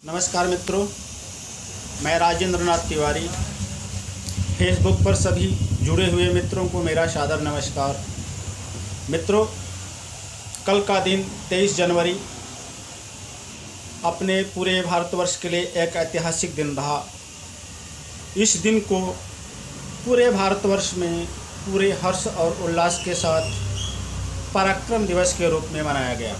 नमस्कार मित्रों, मैं राजेंद्र नाथ तिवारी। फेसबुक पर सभी जुड़े हुए मित्रों को मेरा सादर नमस्कार। मित्रों, कल का दिन 23 जनवरी अपने पूरे भारतवर्ष के लिए एक ऐतिहासिक दिन रहा। इस दिन को पूरे भारतवर्ष में पूरे हर्ष और उल्लास के साथ पराक्रम दिवस के रूप में मनाया गया।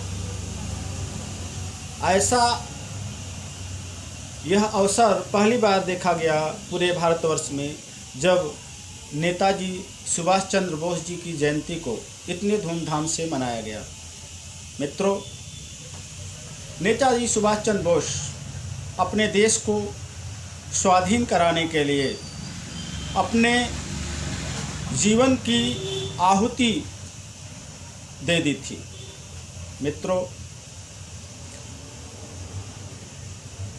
यह अवसर पहली बार देखा गया पूरे भारतवर्ष में जब नेताजी सुभाष चंद्र बोस जी की जयंती को इतने धूमधाम से मनाया गया। मित्रों, नेताजी सुभाष चंद्र बोस अपने देश को स्वाधीन कराने के लिए अपने जीवन की आहुति दे दी थी। मित्रों,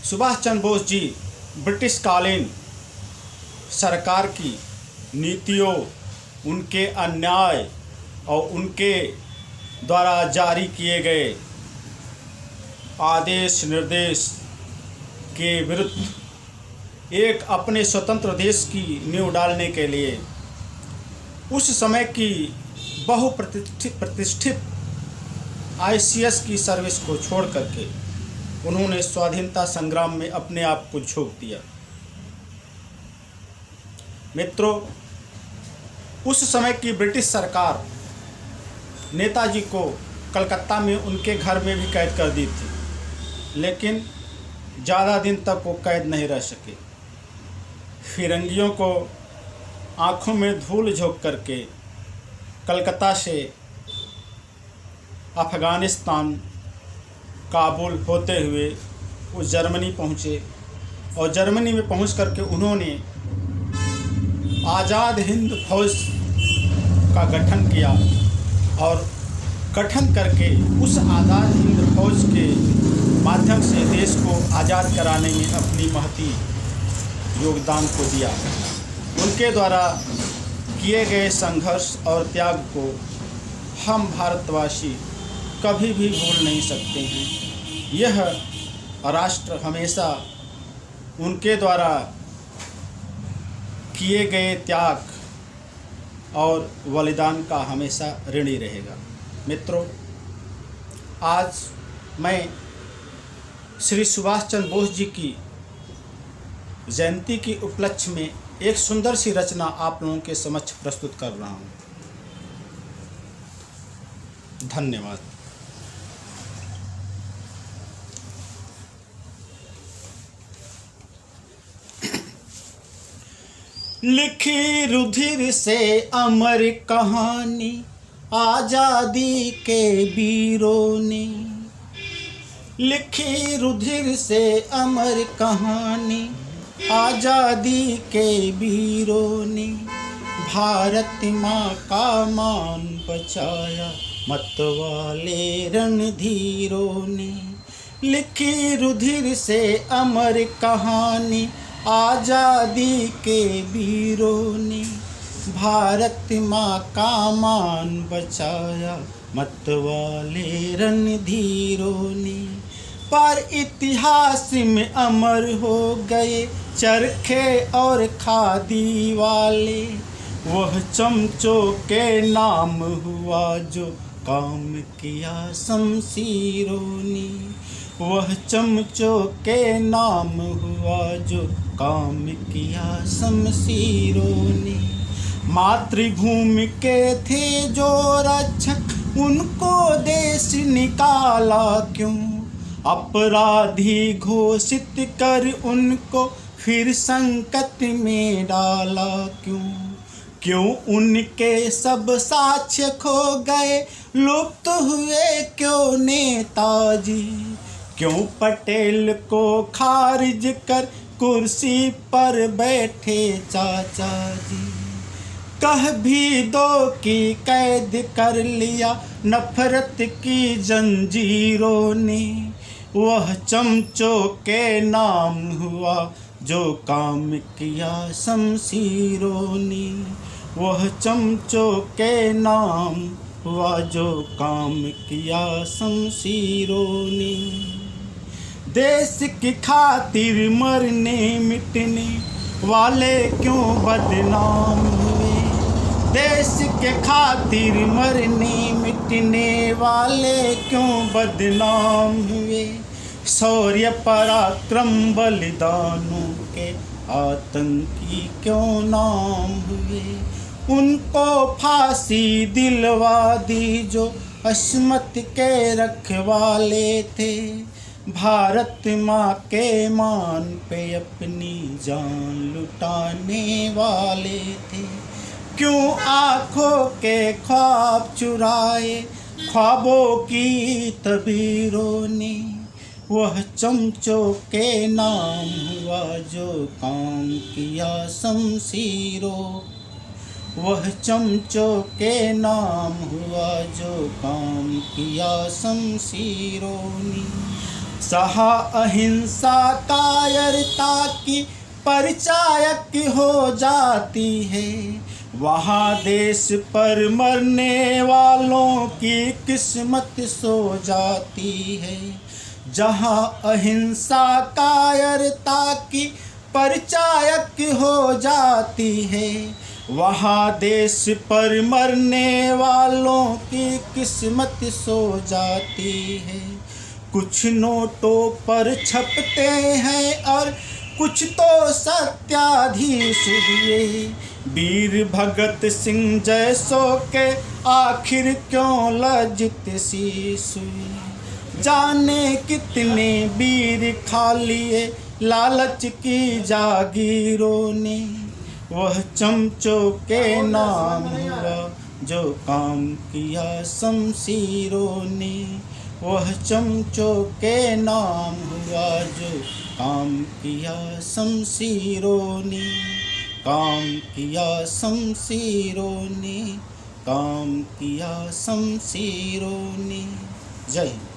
सुभाष चंद्र बोस जी ब्रिटिश कालीन सरकार की नीतियों, उनके अन्याय और उनके द्वारा जारी किए गए आदेश निर्देश के विरुद्ध एक अपने स्वतंत्र देश की नींव डालने के लिए उस समय की बहुप्रतिष्ठित ICS की सर्विस को छोड़ करके उन्होंने स्वाधीनता संग्राम में अपने आप को झोंक दिया। मित्रों, उस समय की ब्रिटिश सरकार नेताजी को कलकत्ता में उनके घर में भी कैद कर दी थी, लेकिन ज़्यादा दिन तक वो कैद नहीं रह सके। फिरंगियों को आंखों में धूल झोंक करके कलकत्ता से अफ़गानिस्तान काबुल होते हुए वो जर्मनी पहुँचे और जर्मनी में पहुँच करके उन्होंने आज़ाद हिंद फौज का गठन किया और गठन करके उस आज़ाद हिंद फौज के माध्यम से देश को आज़ाद कराने में अपनी महती योगदान को दिया। उनके द्वारा किए गए संघर्ष और त्याग को हम भारतवासी कभी भी भूल नहीं सकते हैं। यह राष्ट्र हमेशा उनके द्वारा किए गए त्याग और बलिदान का हमेशा ऋणी रहेगा। मित्रों, आज मैं श्री सुभाष चंद्र बोस जी की जयंती के उपलक्ष्य में एक सुंदर सी रचना आप लोगों के समक्ष प्रस्तुत कर रहा हूँ। धन्यवाद। लिखी रुधिर से अमर कहानी आज़ादी के वीरों ने, लिखी रुधिर से अमर कहानी आज़ादी के वीरों ने, भारत माँ का मान बचाया मतवाले रणधीरों ने। लिखी रुधिर से अमर कहानी आज़ादी के वीरों ने, भारत माँ का मान बचाया मतवाले रणधीरों ने। पर इतिहास में अमर हो गए चरखे और खादी वाले, वह चमचों के नाम हुआ जो काम किया शमशीरों ने। वह चमचों के नाम हुआ जो काम किया शमशीरों ने। मातृभूमि के थे जो रक्षक, उनको देश निकाला क्यों? अपराधी घोषित कर उनको फिर संकट में डाला क्यों? क्यों उनके सब साक्ष्य खो गए, लुप्त हुए क्यों नेताजी? क्यों पटेल को खारिज कर कुर्सी पर बैठे चाचा जी? कह भी दो कि कैद कर लिया नफरत की जंजीरों ने। वह चमचों के नाम हुआ जो काम किया शमशीरों ने। वह चमचों के नाम हुआ जो काम किया शमशीरों ने। देश की खातिर मरने मिटने वाले क्यों बदनाम हुए। देश के खातिर मरने मिटने वाले क्यों बदनाम हुए। शौर्य पराक्रम बलिदानों के आतंकी क्यों नाम हुए। उनको फांसी दिलवा दी जो अस्मत के रखवाले थे। भारत माँ के मान पे अपनी जान लुटाने वाले थे। क्यों आँखों के ख्वाब चुराए ख्वाबों की तबीरों ने। वह चमचों के नाम हुआ जो काम किया शमशीरों। वह चमचों के नाम हुआ जो काम किया शमशीरों ने। सहा अहिंसा कायरता की परिचायक हो जाती है। वहाँ देश पर मरने वालों की किस्मत सो जाती है। जहाँ अहिंसा कायरता की परिचायक हो जाती है। वहाँ देश पर मरने वालों की किस्मत सो जाती है। कुछ नोटों पर छपते हैं और कुछ तो सत्याधीश हुए। वीर भगत सिंह जैसों के आखिर क्यों लज्जित शीश हुए। जाने कितने वीर खा लिए लालच की जागीरों ने। वह चमचों के नाम हुआ जो काम किया शमशीरों ने। वह चमचों के नाम हुआ जो काम किया शमशीरों ने। काम किया शमशीरों ने। काम किया शमशीरों ने। जय हिंद।